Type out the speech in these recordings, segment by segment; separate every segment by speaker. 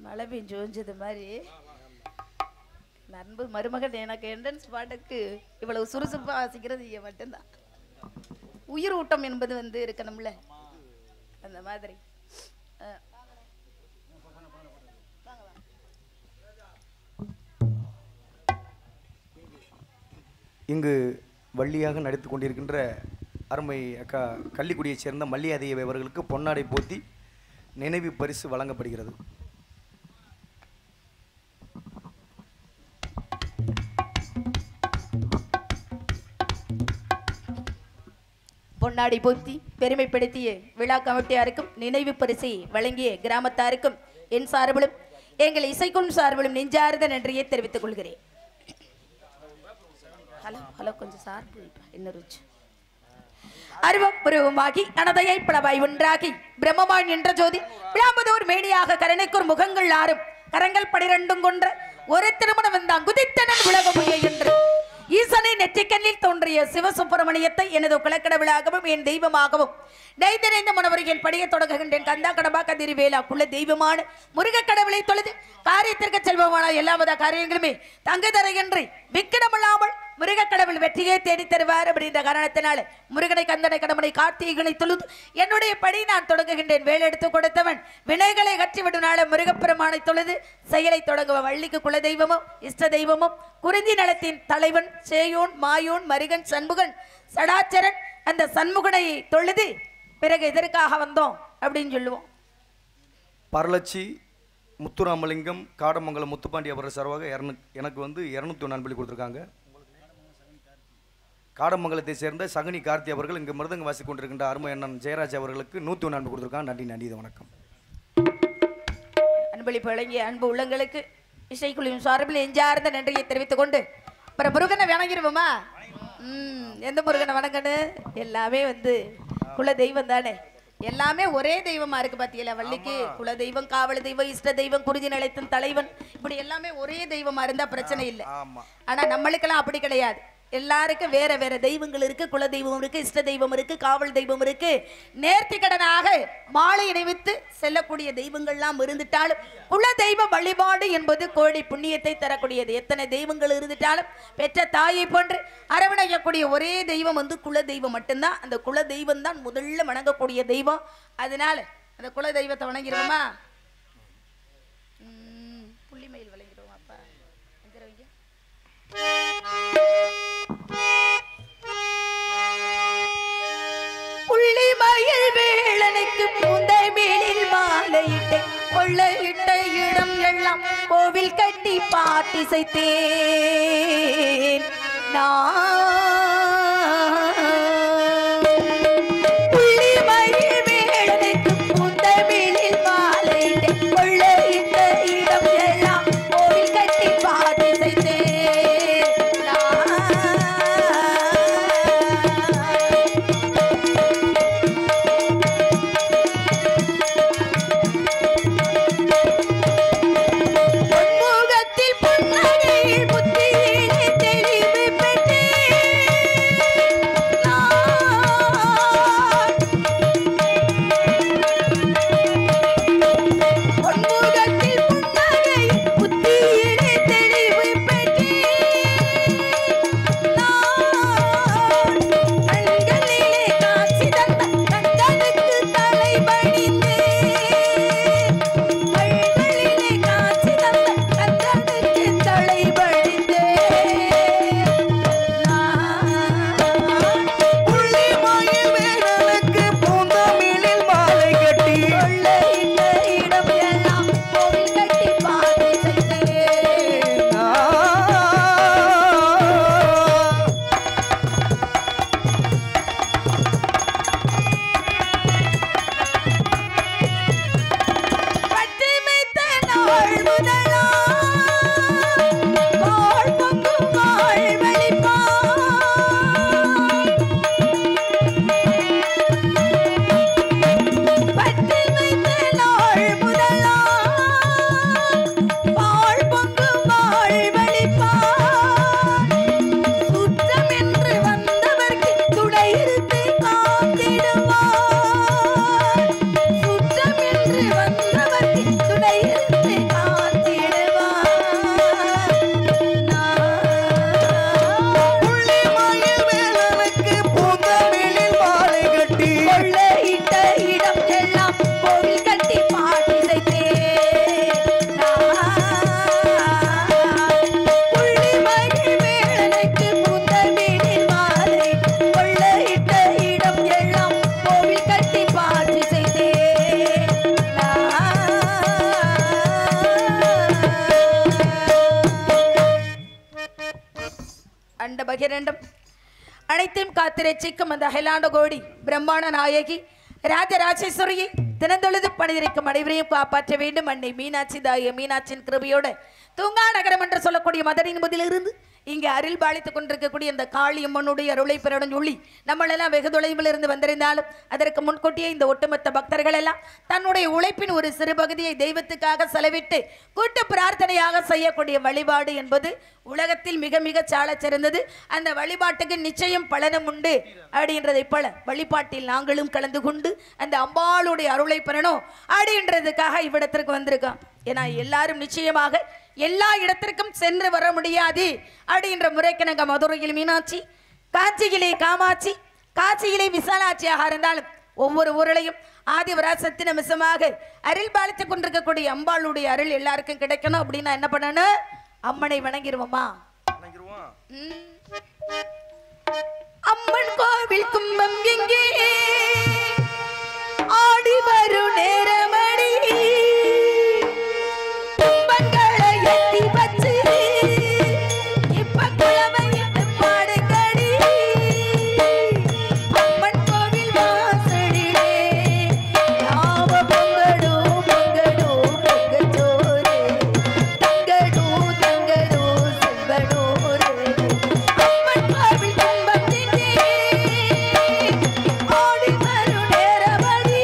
Speaker 1: மழை பெஞ்சு ஓஞ்சது மாதிரி நண்பு மருமகன் எனக்கு என்ட்ரன்ஸ் பாட்டுக்கு இவ்வளவு சுறுசுறுப்பா வாசிக்கிறது இங்க மட்டும்தான். உயிர் ஊட்டம் என்பது வந்து இருக்கணும்ல, அந்த மாதிரி.
Speaker 2: இங்கு வள்ளியாக நடித்து கொண்டிருக்கின்ற அருமை அக்கா கள்ளிக்குடியைச் சேர்ந்த மல்லியாதேவி அவர்களுக்கு பொன்னாடை போத்தி நினைவு பரிசு வழங்கப்படுகிறது.
Speaker 1: பொன்னாடி போத்தி பெருமைப்படுத்திய விழா கமிட்டியாருக்கும் நினைவு பரிசை வழங்கிய கிராமத்தாருக்கும் என் சார்பிலும் எங்கள் இசைக்கும் சார்பிலும் நெஞ்சார்ந்த நன்றியை தெரிவித்துக் கொள்கிறேன். ஹலோ ஹலோ கொஞ்சம் சார்பு இன்னொரு அருவப்புருவமாகி அனதையை பிளவாய் ஒன்றாகி பிரம்மமான் என்ற ஜோதி விளாம்பதோர் மேனியாக கரணைக்கூர் முகங்கள் ஆறும் கரங்கள் 12 கொன்ற ஒரு திருமணம் வந்தான் குதித்தனன் உலக முடிய என்று ஈசனை நெற்றிக்கண்ணில் தோன்றிய சிவசுப்பிரமணியத்தை எனது குலக்கடவுளாகவும் என் தெய்வமாகவும் நெய்திரைந்த மனவர்கள் படிய தொடங்குகின்றேன். கந்தா கடபா கதிரி வேலா குல தெய்வமான முருகக் கடவுளை தொழுது காரியத்திற்கு செல்வமான எல்லாவித காரியங்களுமே தங்கு தரையின்றி விக்கிடமில்லாமல் முருகக் கடவுள் வெற்றியை தேடி தருவார் அப்படின்ற காரணத்தினால முருகனை கந்தனை கடமனை கார்த்திகனை தொழுது என்னுடைய படி நான் தொடங்குகின்றேன். வேலெடுத்து கொடுத்தவன் வினைகளை கற்றிவிடும் நாள முருகப்பெருமானை தொழுது செயலை தொடங்குவ வள்ளிக்கு குல தெய்வமும் இஷ்ட தெய்வமும் குறிஞ்சி நலத்தின் தலைவன் சேயோன் மாயோன் மருகன் சண்முகன் சடாச்சரன் அந்த சண்முகனை தொழுது பிறகு எதற்காக வந்தோம் அப்படின்னு சொல்லுவோம்.
Speaker 2: பரலட்சி முத்துராமலிங்கம் காடமங்கலம் முத்துப்பாண்டி அவர்கள் சார்பாக எனக்கு வந்து 201 அன்பளி கொடுத்துருக்காங்க. காடமங்கலத்தை சேர்ந்த சகுனி கார்த்தி அவர்கள் இங்கு மிருதங்க வாசி கொண்டிருக்கின்ற அருமை அண்ணன் ஜெயராஜ் அவர்களுக்கு 101 அன்பு கொடுத்துருக்காங்க. நன்றி நன்றி வணக்கம்.
Speaker 1: அன்பளிப்பு வழங்கிய அன்பு உள்ளங்களுக்கு இசைக்குழுவின் சார்பில் எஞ்சார்ந்த நன்றியை தெரிவித்துக் கொண்டு அப்புறம் முருகனை வணங்கிடுவோமா? எந்த முருகனை வணங்கணும்? எல்லாமே வந்து குல தெய்வம் தானே, எல்லாமே ஒரே தெய்வமா இருக்கு பாத்தீங்களா? வள்ளிக்கு குல தெய்வம், காவல் தெய்வம், இஷ்ட தெய்வம், குறிஞ்சி நிலைத்தின் தலைவன், இப்படி எல்லாமே ஒரே தெய்வமா இருந்தா பிரச்சனை இல்லை. ஆனா நம்மளுக்கெல்லாம் அப்படி கிடையாது. எல்லாருக்கும் வேற வேற தெய்வங்கள் இருக்கு. குல தெய்வம் இருக்கு, இஷ்ட தெய்வம் இருக்கு, காவல் தெய்வம் இருக்கு. நேர்த்தி கடனாக மாலை இணைவித்து செல்லக்கூடிய தெய்வங்கள்லாம் இருந்துட்டாலும் குல தெய்வ வழிபாடு என்பது கோடி புண்ணியத்தை தரக்கூடியது. எத்தனை தெய்வங்கள் இருந்துட்டாலும் பெற்ற தாயை போன்று அரவணைக்கக்கூடிய ஒரே தெய்வம் வந்து குல தெய்வம் மட்டும்தான். அந்த குல தெய்வம் தான் முதல்ல வணங்கக்கூடிய தெய்வம். அதனால அந்த குல தெய்வத்தை வணங்கிடுவோமா? புள்ளிமயில் வணங்கிடுவோம். அப்பா புள்ளிமயில் வேளனுக்கு பூந்தை மேலில் மாலையிட்டு கொள்ளையிட்ட இடம் எல்லாம் கோவில் கட்டி பாட்டிசைத்தேன் புள்ளிமயில் வேளனுக்கு பூந்தை மேலில் மாலையிட்டு கொள்ளையிட்ட இடம் எல்லாம் கோவில் கட்டி பாட்டிசைத்தேன். பொன்முகத்தில் பொன்னகையில் புத்தியிலே தெளிவு பெற்றேன். அண்ட பகிரண்டம் அனைத்தையும் காத்திரட்சிக்கும் அந்த அகிலாண்ட கோடி பிரம்மாண்ட நாயகி ராஜராஜேஸ்வரியை தினந்தொழுது பணிதிருக்கும் அனைவரையும் காப்பாற்ற வேண்டும். அன்னை மீனாட்சி தாய மீனாட்சியின் கிருபையோடு தூங்கா நகரம் என்று சொல்லக்கூடிய மதுரையின் முதலிருந்து இங்கே அருள் பாலித்துக் கொண்டிருக்கக்கூடிய இந்த காளியம்மனுடைய அருளை பெறணும் சொல்லி நம்மளெல்லாம் வெகு தொலைவில் இருந்து வந்திருந்தாலும் அதற்கு முன்கூட்டியே இந்த ஒட்டுமொத்த பக்தர்கள் எல்லாம் தன்னுடைய உழைப்பின் ஒரு சிறு பகுதியை தெய்வத்துக்காக செலவிட்டு கூட்டு பிரார்த்தனையாக செய்யக்கூடிய வழிபாடு என்பது உலகத்தில் மிக மிக சாலச் சிறந்தது. அந்த வழிபாட்டுக்கு நிச்சயம் பலனும் உண்டு அப்படின்றதை போல வழிபாட்டில் நாங்களும் கலந்து கொண்டு அந்த அம்பாளுடைய அருளை பெறணும் அப்படின்றதுக்காக இவ்விடத்திற்கு வந்திருக்கோம். ஏன்னா எல்லாரும் நிச்சயமாக எல்லா இடத்திற்கும் சென்று வர முடியாது அப்படின்ற முறைக்கு நாங்கள் மதுரையில் மீனாட்சி, காஞ்சியிலே காமாட்சி, காட்சியிலே விசாலாட்சியாக இருந்தாலும் ஒவ்வொரு ஊரிலையும் ஆதிவராசத்து நிமிஷமாக அருள் பாலித்துக் கொண்டிருக்கக்கூடிய அம்பாளுடைய அருள் எல்லாருக்கும் கிடைக்கணும் அப்படின்னா என்ன பண்ணணும்? அம்மனை வணங்கிடுவோமா? அம்மன் கோவில் கும்பம் எங்கே ஆடி வரும் நேரமடி கும்பங்களை எட்டி வச்சு இப்ப குளவையிட்டு பாடுங்கடி அம்மன் கோவில் வாசலிலே நாம பொங்கடோ பொங்கடோ பொங்கச்சோறு தங்கடோ தங்கடோ செம்படோரு அம்மன் கோவில் கும்பம் எங்கே ஆடி வரும் நேரமடி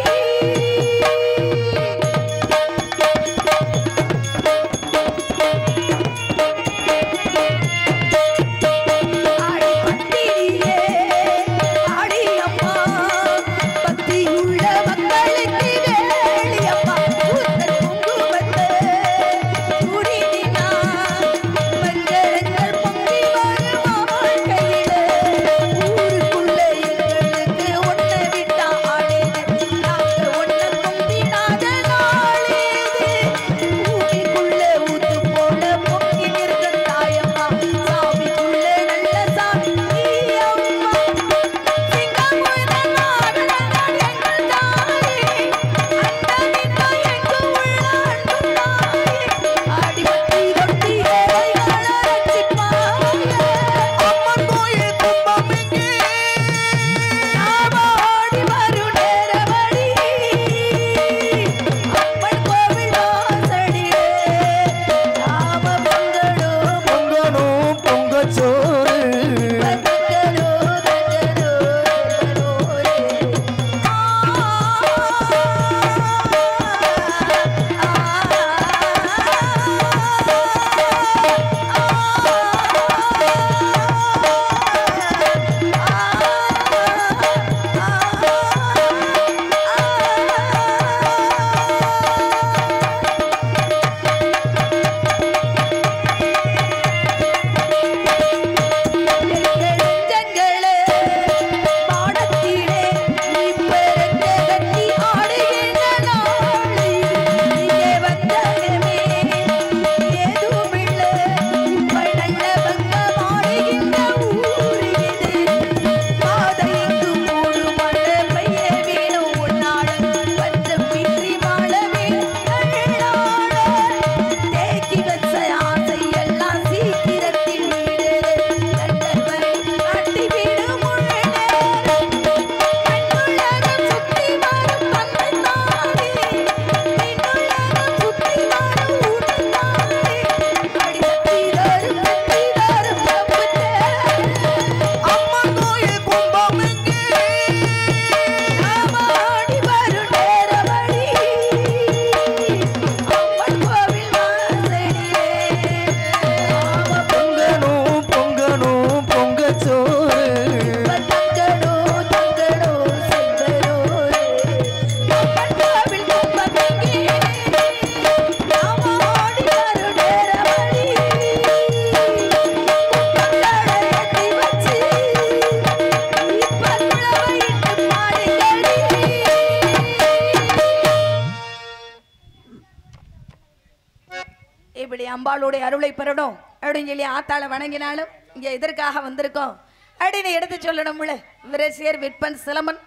Speaker 1: இப்படி அம்பாளுடைய அருளை பெறணும் அப்படின்னு சொல்லி ஆத்தாளை வணங்கினாலும் இங்க எதற்காக வந்திருக்கோம் அப்படின்னு எடுத்து சொல்லணும்ல. விரசியர், விற்பன், சிலம்பன்,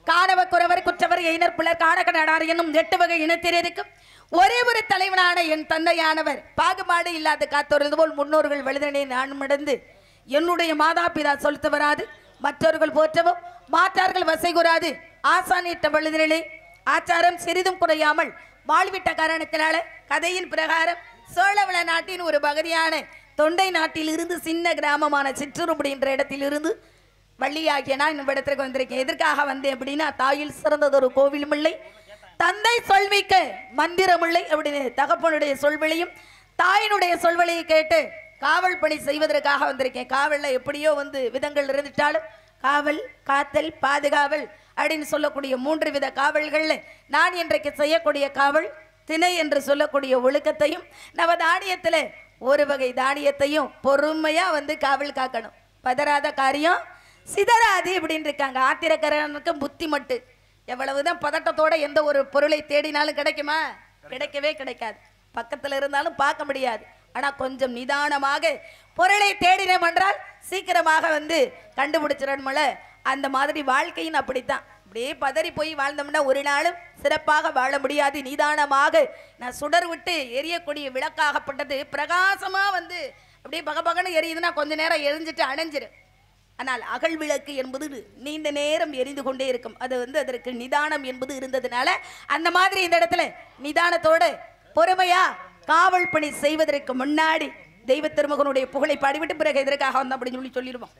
Speaker 1: காணவ குறவர், குற்றவர், எயினர், பிள்ளர், காணக்க நாடார் என்னும் 8 வகை இனத்தினருக்கும் ஒரே ஒரு தலைவனான என் தந்தையானவர் பாகுபாடு இல்லாத காத்தோர்ந்து போல் முன்னோர்கள் வழுதனை நான் மடந்து என்னுடைய மாதா பிதா சொல்லித்து வராது, மற்றவர்கள் போற்றவும் மாற்றார்கள் வசை கூறாது, ஆசானிட்ட வழுதிலே ஆச்சாரம் சிறிதும் குறையாமல் வாழ்விட்ட காரணத்தினால கதையின் பிரகாரம் சோழவள நாட்டின் ஒரு பகுதியான தொண்டை நாட்டில் இருந்து சின்ன கிராமமான சிற்றூர் என்ற இடத்திலிருந்து வள்ளியாகிய நான் இந்த இடத்திற்கு வந்திருக்கேன். எதற்காக வந்தேன் அப்படின்னா, தாயில் சிறந்ததொரு கோவிலும் இல்லை, தந்தை சொல்மிக்க மந்திரம் இல்லை அப்படின்னு தகப்பனுடைய சொல்வெளியும் தாயினுடைய சொல்வெளியை கேட்டு காவல் பணி செய்வதற்காக வந்திருக்கேன். காவலில் எப்படியோ விதங்கள் இருந்துட்டாலும் காவல், காத்தல், பாதுகாவல் அப்படின்னு சொல்லக்கூடிய 3 வித காவல்கள் நான் இன்றைக்கு செய்யக்கூடிய காவல் திணை என்று சொல்லக்கூடிய ஒழுக்கத்தையும் நவதானியத்தில் ஒரு வகை தானியத்தையும் பொறுமையா காவல் காக்கணும். பதறாத காரியம் சிதறாது அப்படின்னு இருக்காங்க. ஆத்திரக்காரனுக்கு புத்தி மட்டு. எவ்வளவுதான் பதட்டத்தோட எந்த ஒரு பொருளை தேடினாலும் கிடைக்குமா? கிடைக்கவே கிடைக்காது. பக்கத்தில் இருந்தாலும் பார்க்க முடியாது. ஆனா கொஞ்சம் நிதானமாக பொருளை தேடினோம் என்றால் சீக்கிரமாக கண்டுபிடிச்சிடணும்ல. அந்த மாதிரி வாழ்க்கையின் அப்படித்தான். அப்படியே பதறி போய் வாழ்ந்தோம்னா ஒரு நாளும் சிறப்பாக வாழ முடியாது. நிதானமாக நான் சுடர் விட்டு எரியக்கூடிய விளக்காகப்பட்டது பிரகாசமா அப்படியே பகபகன்னு எரியுதுன்னா கொஞ்ச நேரம் எரிஞ்சிட்டு அணைஞ்சிரு. ஆனால் அகல் விளக்கு என்பது நீண்ட நேரம் எரிந்து கொண்டே இருக்கும். அது அதற்கு நிதானம் என்பது இருந்ததுனால அந்த மாதிரி இந்த இடத்துல நிதானத்தோடு பொறுமையா காவல் பணி செய்வதற்கு முன்னாடி தெய்வ திருமகனுடைய புகழை பாடிவிட்டு பிறகு எதற்காக வந்தோம் அப்படின்னு சொல்லிடுவோம்.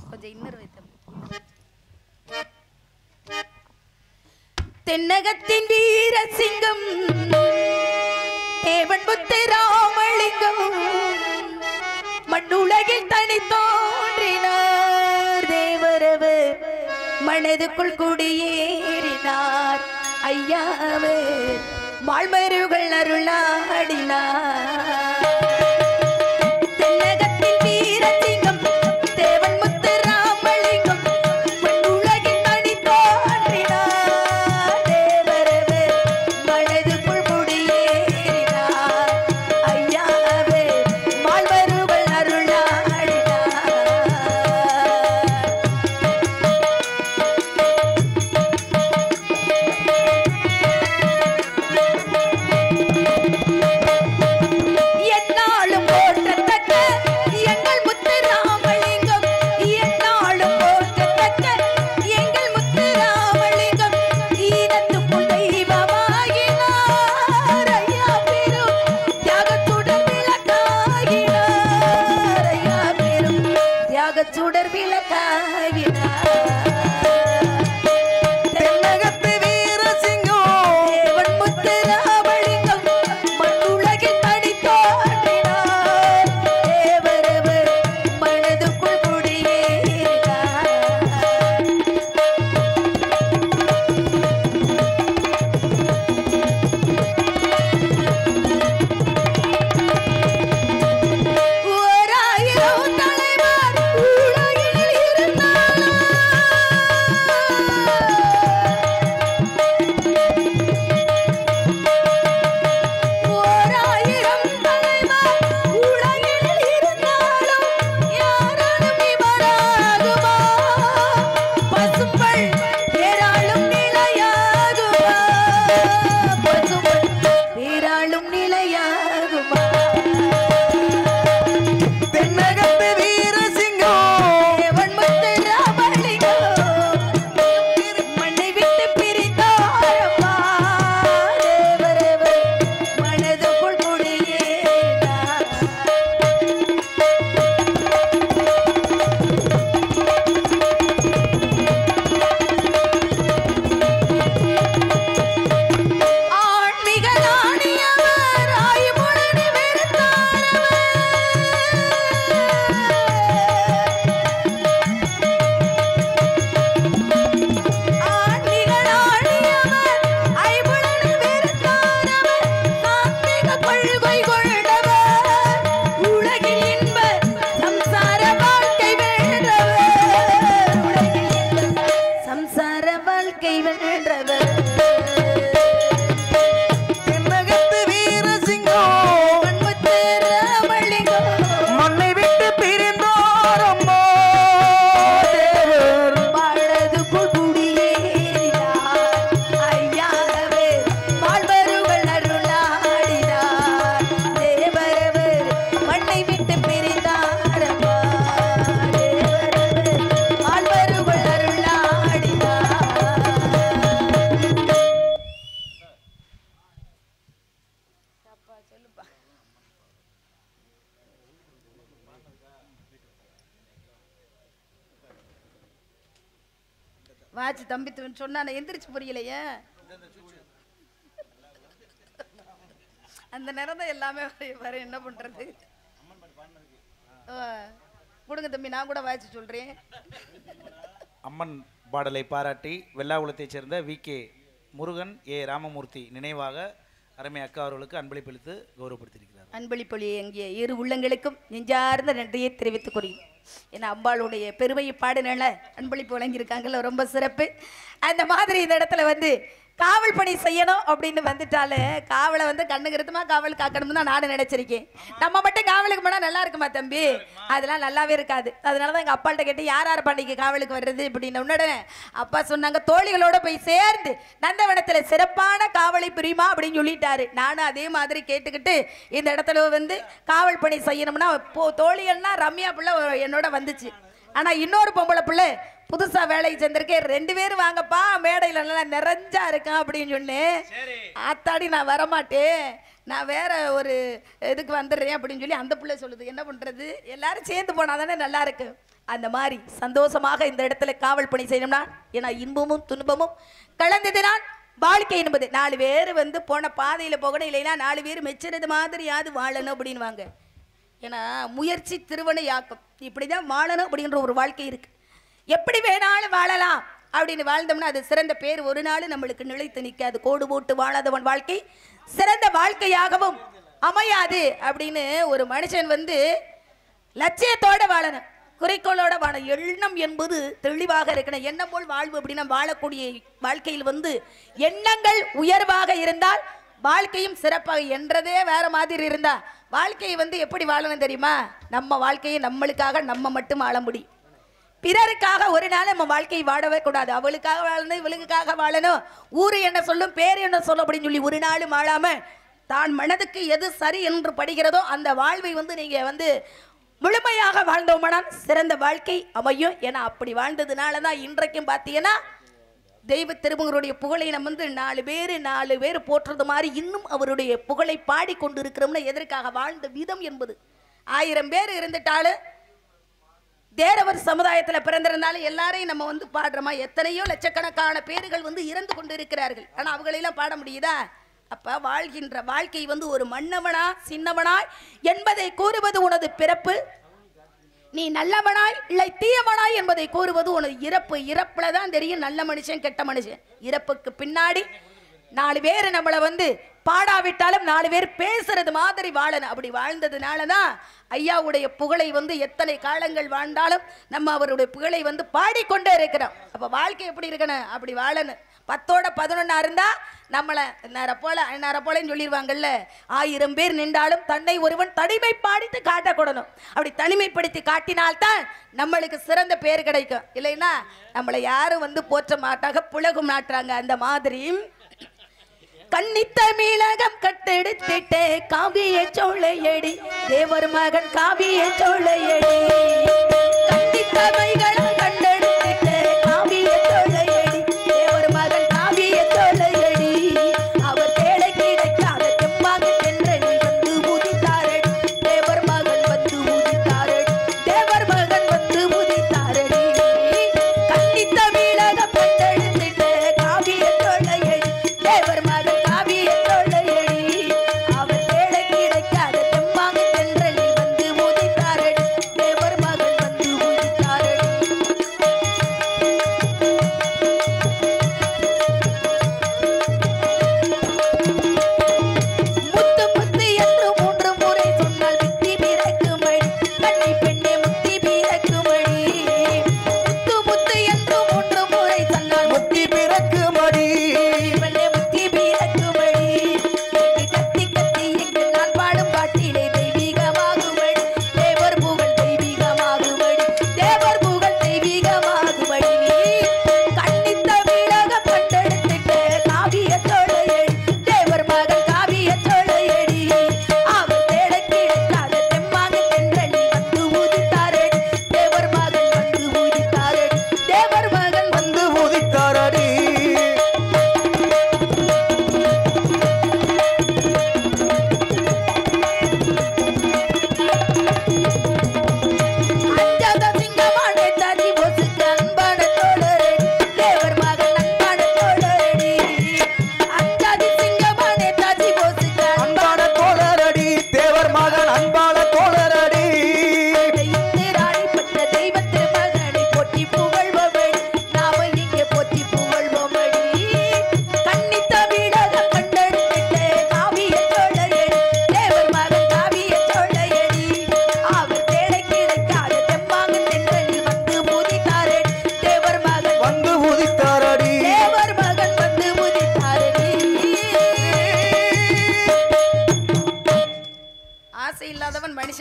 Speaker 1: கொஞ்சம் இன்னொரு தென்னகத்தின் வீர சிங்கம் தேவன் முத்து ராமலிங்கம் மண்ணுலகில் தனி தோன்றினார். தேவரவர் மனதுக்குள் குடியேறினார். ஐயாவர் மாழ்மருகள் அருளாடினார். சுடர் விளக்காவினார். தென்னகத்து வீர சிங்கம் தேவன் முத்து ராமலிங்கம் மண்ணுலகில் தனி தோன்றினார். தேவரவர் மனதுக்குள் குடியேறினார். ஓராயிரம் தலைவர் உலகில் இருந்தாலும் வாட்ச் தம்பி சொன்னா எந்திரிச்சு புரியலையே. அந்த நேரம் தான் எல்லாமே வர என்ன பண்றது. கொடுங்க தம்பி, நான் கூட வாட்ச் சொல்றேன்.
Speaker 3: அம்மன் பாடலை பாராட்டி வெள்ளாகுளத்தைச் சேர்ந்த வி.கே. முருகன், ஏ. ராமமூர்த்தி நினைவாக அருமை அக்கா அவர்களுக்கு அன்பளிப்பளித்து கௌரவப்படுத்தியிருக்கிறார்.
Speaker 1: அன்பளிப்பொழி எங்கே இரு உள்ளங்களுக்கும் நெஞ்சார்ந்த நன்றியை தெரிவித்துக் கொள்கிறேன். ஏன்னா அம்பாளுடைய பெருமையை பாடினால அன்பளிப்பு வழங்கியிருக்காங்கல்ல, ரொம்ப சிறப்பு. அந்த மாதிரி இந்த இடத்துல வந்து காவல் பணி செய்யணும் அப்படின்னு வந்துட்டாலே காவலை வந்து கண்ணுகிருத்தமா காவல் காக்கணும்னு தான் நானும் நினைச்சிருக்கேன். நம்ம மட்டும் காவலுக்கு போனால் நல்லா இருக்குமா தம்பி? அதெல்லாம் நல்லாவே இருக்காது. அதனால தான் எங்கள் அப்பாள்கிட்ட கேட்டு யார் யார் பண்டிகை காவலுக்கு வர்றது அப்படின்னு உடனே அப்பா சொன்னாங்க, தோழிகளோட போய் சேர்ந்து நந்தவனத்தில் சிறப்பான காவலை புரியுமா அப்படின்னு சொல்லிட்டாரு. நானும் அதே மாதிரி கேட்டுக்கிட்டு இந்த இடத்துல வந்து காவல் பணி செய்யணும்னா தோழிகள்னா ரம்யா பிள்ளை என்னோட வந்துச்சு. ஆனால் இன்னொரு பொம்பளை பிள்ளை புதுசா வேலைக்கு சேர்ந்திருக்கேன், 2 பேரும் வாங்கப்பா மேடையில நல்லா நிறைஞ்சா இருக்கான் அப்படின்னு சொன்னேன். ஆத்தாடி நான் வரமாட்டேன், நான் வேற ஒரு இதுக்கு வந்துடுறேன் அப்படின்னு சொல்லி அந்த பிள்ளை சொல்லுது. என்ன பண்றது, எல்லாரும் சேர்ந்து போனா தானே நல்லா இருக்கு. அந்த மாதிரி சந்தோஷமாக இந்த இடத்துல காவல் பணி செய்யணும்னா, ஏன்னா இன்பமும் துன்பமும் கலந்ததுதான் வாழ்க்கை என்பது. 4 பேர் வந்து போன பாதையில போகணும், இல்லைன்னா 4 பேர் மெச்சுறது மாதிரியாவது வாழணும் அப்படின்வாங்க. ஏன்னா முயற்சி திருவனையாக்கும், இப்படிதான் வாழணும் அப்படின்ற ஒரு வாழ்க்கை இருக்கு. எப்படி வேணாலும் வாழலாம் அப்படின்னு வாழ்ந்தோம்னா அது சிறந்த பேர் ஒரு நாள் நம்மளுக்கு நிலைத்து நிற்காது. கோடு போட்டு வாழாதவன் வாழ்க்கை சிறந்த வாழ்க்கையாகவும் அமையாது அப்படின்னு ஒரு மனுஷன் வந்து லட்சியத்தோட வாழணும், குறிக்கோளோட வாழணும். எண்ணம் என்பது தெளிவாக இருக்கணும். எண்ணம் போல் வாழ்வு அப்படின்னா வாழக்கூடிய வாழ்க்கையில் வந்து எண்ணங்கள் உயர்வாக இருந்தால் வாழ்க்கையும் சிறப்பாக என்றதே வேற மாதிரி இருந்தா வாழ்க்கையை வந்து எப்படி வாழணும் தெரியுமா? நம்ம வாழ்க்கையை நம்மளுக்காக நம்ம மட்டும் வாழ முடியும். பிறருக்காக ஒரு நாள் நம்ம வாழ்க்கையை வாழவே கூடாது. அவளுக்காக வாழணும், இவளுக்காக வாழணும், ஊரு என்ன சொல்லும், பேர் என்ன சொல்லும் அப்படின்னு சொல்லி ஒரு நாள் வாழாம தான் மனதுக்கு எது சரி என்று படுகிறதோ அந்த வாழ்வை வந்து நீங்க வந்து முழுமையாக வாழ்ந்தோமானால் சிறந்த வாழ்க்கை அமையும். ஏன்னா அப்படி வாழ்ந்ததுனால தான் இன்றைக்கும் பார்த்தீங்கன்னா தெய்வ திருமகனுடைய புகழை நம்ம வந்து 4 பேர் போற்றுறது மாதிரி இன்னும் அவருடைய புகழை பாடிக்கொண்டு இருக்கிறோம்னா எதற்காக வாழ்ந்த விதம் என்பது. 1000 பேர் இருந்துட்டாலும் தேரவர் சமுதாயத்தில் பிறந்திருந்தாலும் எல்லாரையும் நம்ம வந்து பாடுறோமா? எத்தனையோ லட்சக்கணக்கான பேர்கள் வந்து இறந்து கொண்டு இருக்கிறார்கள், ஆனால் அவங்களெல்லாம் பாட முடியுதா? அப்ப வாழ்கின்ற வாழ்க்கை வந்து ஒரு மன்னவனா சின்னவனா என்பதை கூறுவது உனது பிறப்பு, நீ நல்லவனாய் இல்லை தீயவனாய் என்பதை கூறுவது உனது இறப்பு. இறப்புல தான் தெரியும் நல்ல மனுஷன் கெட்ட மனுஷன். இறப்புக்கு பின்னாடி 4 பேர் நம்மளை வந்து பாடாவிட்டாலும் 4 பேர் பேசுறது மாதிரி வாழணும். அப்படி வாழ்ந்ததுனால தான் ஐயாவுடைய புகழை வந்து எத்தனை காலங்கள் வாழ்ந்தாலும் நம்ம அவருடைய புகழை வந்து பாடிக்கொண்டே இருக்கிறோம். அப்போ வாழ்க்கை எப்படி இருக்கணும், அப்படி வாழணும். 10ஓட 11 இருந்தா நம்மளை நேர போலன்னு சொல்லிடுவாங்கல்ல. 1000 பேர் நின்றாலும் தன்னை ஒருவன் தனிமைப்படுத்தி காட்டக்கூடணும். அப்படி தனிமைப்படுத்தி காட்டினால்தான் நம்மளுக்கு சிறந்த பேர் கிடைக்கும். இல்லைன்னா நம்மளை யாரும் வந்து போற்ற மாட்டாங்க, புலகும் மாட்டாங்க. அந்த மாதிரி கன்னித்த மீளகம் கட்டெடுத்திட்டே காவிய சோழையடி தேவர் மகன் காவிய சோழையடி கன்னித்தவைகளும் கண்டெடுத்திட்டே காவிய சோழையடி தேவர் மகன் காவிய சோழையடி அவர் தேடை கிடைக்காத தெம்பாக சென்றடி வந்து உதித்தாரடி தேவர் மகன் வந்து உதித்தாரடி தேவர் மகன் வந்து உதித்தாரடி கன்னித்த மீளகம் கட்டெடுத்திட்டே காவிய சோழையடி தேவர் மகன் வந்து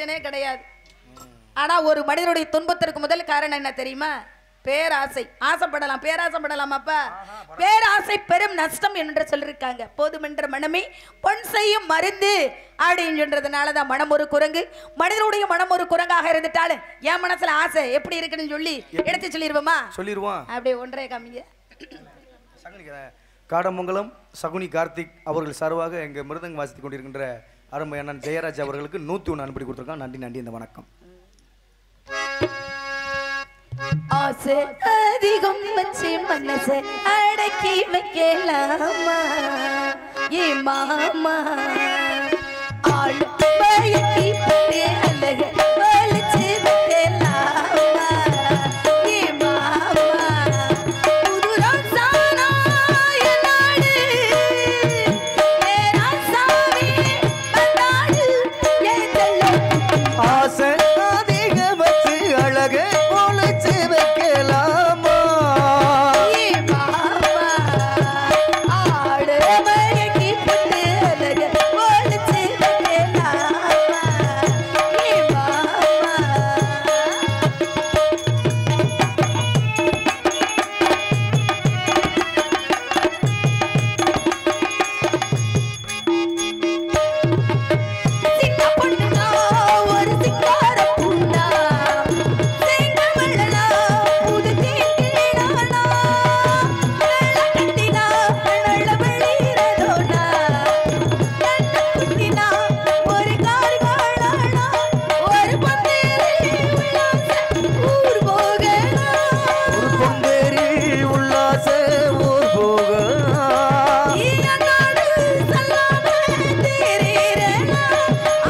Speaker 1: ஆப்ஷனே கிடையாது. ஆனா ஒரு மனிதனுடைய துன்பத்திற்கு முதல் காரணம் என்ன தெரியுமா? பேராசை. ஆசைப்படலாம், பேராசைப்படலாமாப்பா? பேராசை பெரும் நஷ்டம் என்று சொல்லியிருக்காங்க. போதுமென்ற மனமே பொன் செய்யும் மருந்து அப்படின்னு சொல்றதுனாலதான் மனம் ஒரு குரங்கு. மனிதனுடைய மனம் ஒரு குரங்காக இருந்துட்டாலும் என் மனசுல ஆசை எப்படி இருக்குன்னு சொல்லி எடுத்து சொல்லிடுவோமா?
Speaker 2: சொல்லிடுவான்.
Speaker 1: அப்படியே ஒன்றே காமிங்க.
Speaker 2: காடமங்கலம் சகுனி கார்த்திக் அவர்கள் சார்பாக எங்க மிருதங்க வாசித்துக் கொண்டிருக்கின்ற அருமை அண்ணன் ஜெயராஜ் அவர்களுக்கு 101 அனுப்பி கொடுத்துருக்கான். நன்றி நன்றி. இந்த வணக்கம்.
Speaker 1: ஆசை அதிகம் வச்சு மனசை அடக்கி வைக்கலாமா ஏ மாமா? ஆள் பயக்கி பட்டு அழக வலிச்சு வைக்கலாமா ஏ மாமா? புது ராசானா என் நாடு, ஏ ராசாவே வந்தாடு என் செல்ல.
Speaker 2: ஆசை அதிக வச்சு அழக ஒளிச்சு வைக்கலாமா
Speaker 1: ஏ மாமா? ஆடு பயக்கி பட்டு அழக வலிச்சு வைக்கலாமா ஏ மாமா? சின்ன பொண்ணுனா ஒரு சிங்கார பூனா, செங்கமல்லனா புது தேக்கிடானா, வெள்ள கட்டினா நல்ல வெளியிறதோனா, கண்ண குட்டினா ஒரு கார்காளானா, ஒரு பந்தேரி உல்லாச ஊர் போகனா.
Speaker 2: ஒரு பொங்கேரி உல்லாச ஊர் போக
Speaker 1: ஈயநாடு சல்லாம தேரேரனா,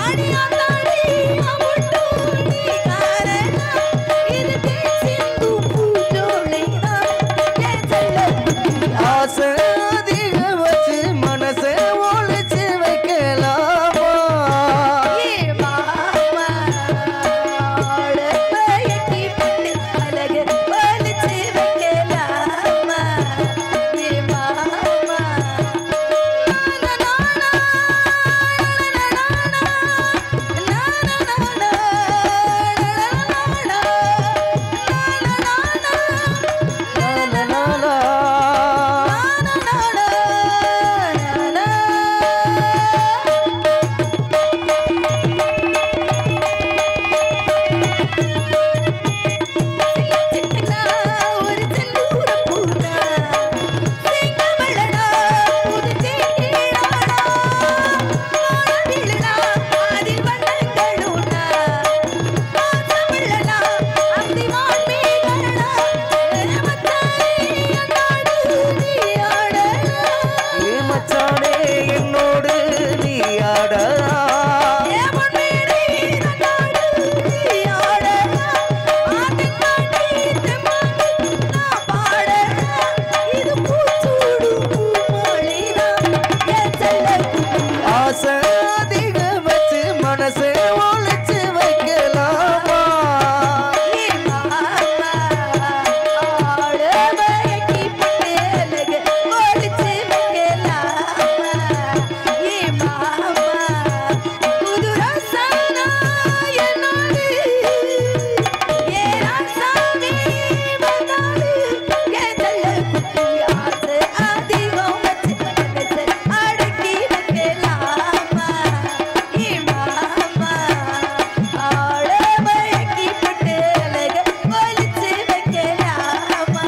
Speaker 1: அடியாத்தாடி அமுட்டு நீ காரனா, இது தேசிந்து பூஜோலைனா என் செல்ல குட்டியா.
Speaker 2: ஆசை அதிக வச்சு மனசை ஒளிச்சு வைக்கலாமா
Speaker 1: ஏ மாமா? ஆளு பயக்கி பட்டு அழக வலிச்சு வைக்கலாமா ஏ மாமா? சிட்டுனா ஒரு செந்தூர பூனா, செங்கமல்லனா புது தேக்கிடானா, வானவில்லுனா அதில் வண்ணங்களுனா, வாசமுள்ளனா அந்தி வான்மீகனா, மச்சானே அந்தாடு நீயாடனா.
Speaker 2: ஏ மச்சானே என்னோடு நீ ஆடா
Speaker 1: ஏ பொன்மேனி அந்தாடு நீயாடனா, ஆத்தங்காட்டி தெம்மாங்கு நான் பாடனா, இது பூச்சூடு பூமாலைதான் என் செல்ல குட்டியா.
Speaker 2: ஆசை அதிக வச்சு மனசை ஒளிச்சு வைக்கலாமா
Speaker 1: ஏ மாமா? ஆளு பயக்கி பட்டு அழக ஒளிச்சு வைக்கலாமா ஏ மாமா? புது ராசானா என் நாடு, ஏ ராசாவே வந்தாடு என் செல்ல குட்டியா. ஆசை அதிகம் வச்சு மனசை அடக்கி வைக்கலாமா ஏ மாமா? ஆளு பயக்கி பட்டு அழக ஒளிச்சு வைக்கலாமா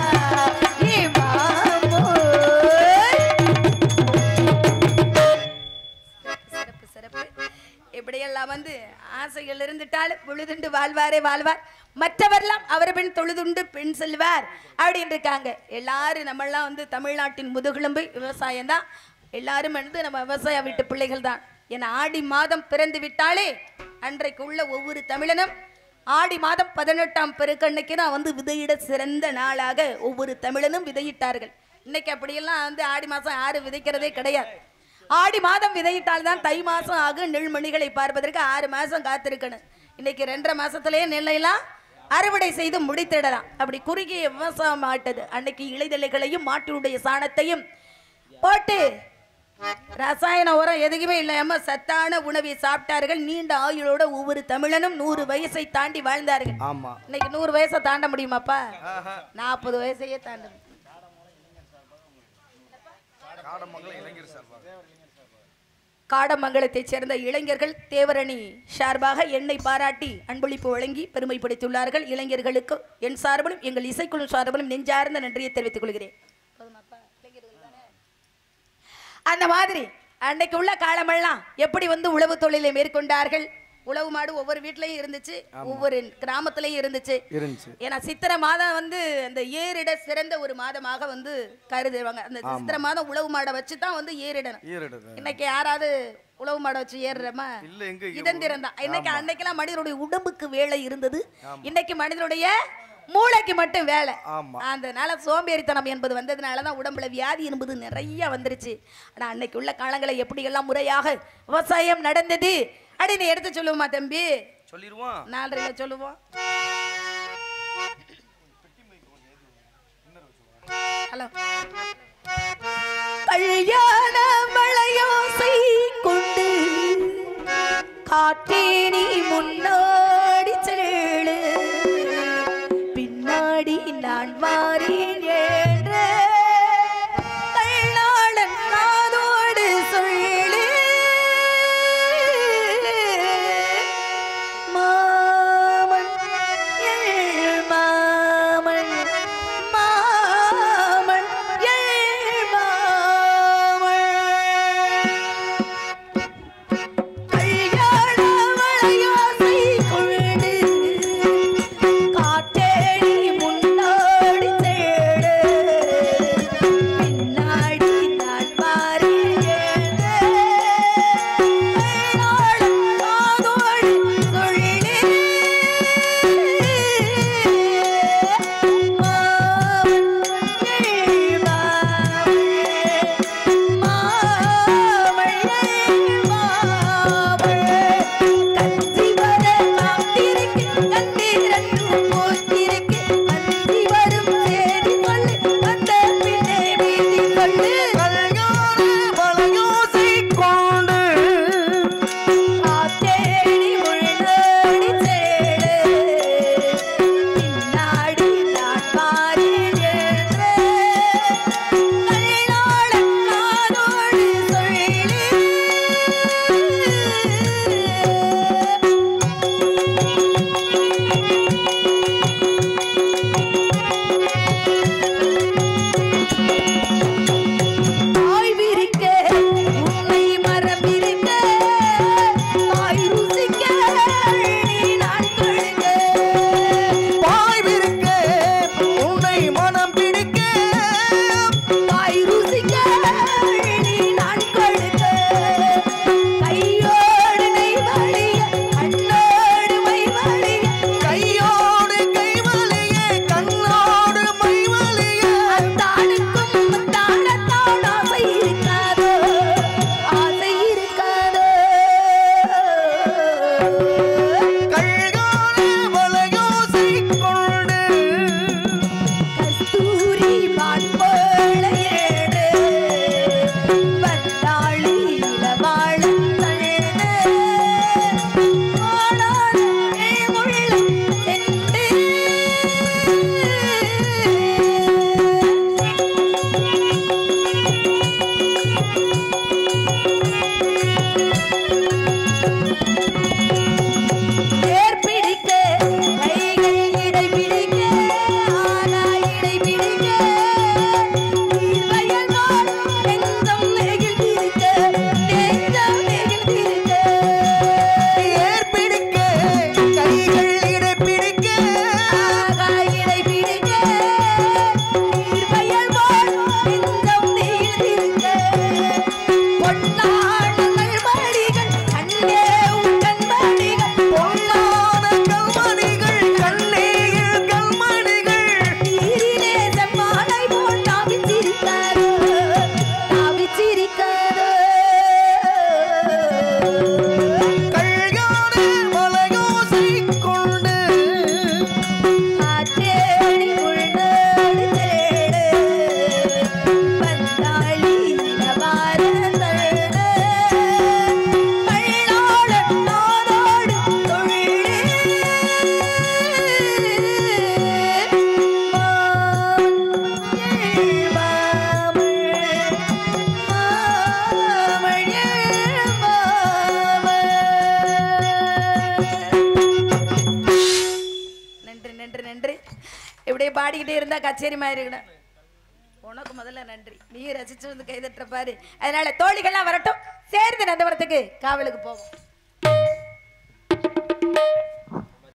Speaker 1: ஏ மாமோய்? சிறப்பு சிறப்பு. இப்படியெல்லாம் ஆசைகள் இருந்துட்டாலும் பொழுதுண்டு வாழ்வாரே வாழ்வார், மற்றவரெல்லாம் அவர் பின் தொழுதுண்டு பின் செல்வார் அப்படின்னு இருக்காங்க. எல்லாரும் நம்மெல்லாம் தமிழ்நாட்டின் முதுகெலும்பு விவசாயம் தான். எல்லாரும் நம்ம விவசாய வீட்டு பிள்ளைகள் தான். ஏன்னா ஆடி மாதம் பிறந்து விட்டாலே அன்றைக்கு உள்ள ஒவ்வொரு தமிழனும் ஆடி மாதம் 18ஆம் பெருக்கன்னைக்கு தான் விதையிட சிறந்த நாளாக ஒவ்வொரு தமிழனும் விதையிட்டார்கள். இன்னைக்கு அப்படியெல்லாம் ஆடி மாதம் யாரும் விதைக்கிறதே கிடையாது. ஆடி மாதம் விதையிட்டால் தான் தை மாதம் ஆகும் நெல்மணிகளை பார்ப்பதற்கு 6 மாதம் காத்திருக்கணும். இன்னைக்கு 2.5 மாசத்திலேயே நெல்லையெல்லாம் அறுவடை செய்து முடித்திடலாம். அப்படி குறுகிய விவசாயம் ஆட்டது. அன்னைக்கு இலைதலைகளையும் மாட்டினுடைய சாணத்தையும் போட்டு ரசாயன உரம் எதுக்குமே இல்லாம சத்தான உணவை சாப்பிட்டார்கள். நீண்ட ஆயுளோட ஒவ்வொரு தமிழனும் 100 வயசை தாண்டி வாழ்ந்தார்கள்.
Speaker 2: ஆமா.
Speaker 1: இன்னைக்கு 100 வயசை தாண்ட முடியுமாப்பா? 40 வயசையே தாண்ட முடியும். காடமங்கலத்தைச் சேர்ந்த இளைஞர்கள் தேவரணி சார்பாக என்னை பாராட்டி அன்பளிப்பு வழங்கி பெருமைப்படுத்தியுள்ளார்கள். இளைஞர்களுக்கு என் சார்பிலும் எங்கள் இசைக்குழு சார்பிலும் நெஞ்சார்ந்த நன்றியை தெரிவித்துக் கொள்கிறேன். அந்த மாதிரி அன்னைக்கு உள்ள காலமெல்லாம் எப்படி வந்து உழவு தொழிலை மேற்கொண்டார்கள். உழவு மாடு ஒவ்வொரு வீட்லயும் இருந்துச்சு, ஒவ்வொரு கிராமத்திலையும் இருந்துச்சு. ஏன்னா சித்திரை மாதம் வந்து அந்த ஏறிட சிறந்த ஒரு மாதமாக வந்து கருதுவாங்க. அந்த சித்திரை மாதம் உழவு மாடை வச்சு தான் வந்து ஏறிடணும். இன்னைக்கு யாராவது உழவு மாடை வச்சு ஏறுறமா? இதந்திரம் தான். இன்னைக்கு அன்னைக்கெல்லாம் மனிதனுடைய உடம்புக்கு வேலை இருந்தது, இன்னைக்கு மனிதனுடைய மூளைக்கு மட்டும் வேலை. அதனால சோம்பேறித்தனம் என்பது வந்ததுனாலதான் உடம்புல வியாதி என்பது நிறைய வந்துருச்சு. ஆனா அன்னைக்கு உள்ள காலங்களை எப்படி எல்லாம் முறையாக விவசாயம் நடந்தது அப்படின்னு எடுத்து சொல்லுவோமா தம்பி?
Speaker 2: சொல்லிடுவோம்.
Speaker 1: 4:30 சொல்லுவோம். ஹலோ. கல்யாண மழையோசை கொண்டு காற்றே நீ முன்னாடி செல்லு, பின்னாடி நான் வாரேன் என்ற கள்ளாளன் காதோடு சொல்லு. மாமன் எள் மாமன், மாமன் எள் மாமன். கல்யாண மழையோசை கொண்டு காற்றேடி முன்னாடி தேடு, நன்றி நன்றி. இப்படியே பாடிக்கிட்டே இருந்தா கச்சேரி மாதிரி இருக்கணும். உனக்கு முதல்ல நன்றி, நீ ரசிச்சு வந்து கைதட்டுற பாரு. அதனால தோழிகள்லாம் வரட்டும், சேர்ந்து நந்தவரத்துக்கு காவலுக்கு போவோம்.